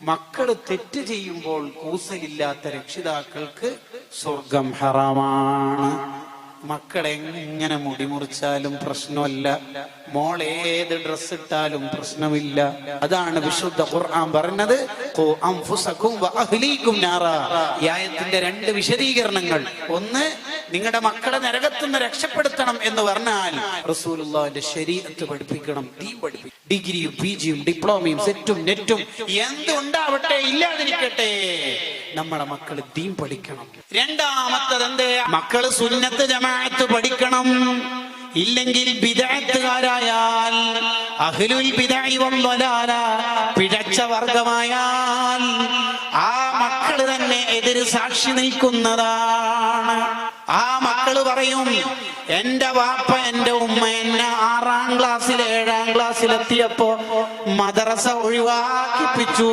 മക്കള് തെറ്റ് ചെയ്യുമ്പോൾ കൂസലില്ലാത്ത രക്ഷിതാക്കൾക്ക് സ്വർഗം ഹറാമാണ്. മക്കളെങ്ങനെ മുടിമുറിച്ചാലും പ്രശ്നമല്ല, മോൾ ഏത് ഡ്രസ് ഇട്ടാലും പ്രശ്നമില്ല. അതാണ് വിശുദ്ധ ഖുർആൻ പറഞ്ഞത്, ഈ ആയത്തിന്റെ 2 വിശദീകരണങ്ങൾ. ഒന്ന്, നിങ്ങളുടെ മക്കളെ നരകത്തുനിന്ന് രക്ഷപ്പെടുത്തണം എന്ന് പറഞ്ഞാൽ റസൂലുള്ളാഹിന്റെ ശരീഅത്ത് പഠിപ്പിക്കണം, ദീൻ പഠിപ്പിക്കണം. ഡിഗ്രിയും പിജിയും ഡിപ്ലോമയും സെറ്റും നെറ്റും എന്തുണ്ടാവട്ടെ ഇല്ലാതിരിക്കട്ടെ, നമ്മുടെ മക്കള് ദീൻ പഠിക്കണം. രണ്ടാമത്തത് എന്തേ? മക്കള് സുന്നത്ത് ജമാഅത്ത് പഠിക്കണം. ഇല്ലെങ്കിൽ ബിദ്അത്തുകാരായാൽ, അഹ്ലുൽ ബിദ്അഇ വൽ ളലാല, പിഴച്ച വർഗമായാൽ ആ മക്കള് തന്നെ എതിര് സാക്ഷി നിൽക്കുന്നതാണ്. ആ മക്കള് പറയും, എന്റെ വാപ്പ എന്റെ ഉമ്മ എന്നെ 6ാം ക്ലാസ്സിൽ 7ാം ക്ലാസ്സിലെത്തിയപ്പോ മദ്രസ ഒഴിവാക്കിപ്പിച്ചു.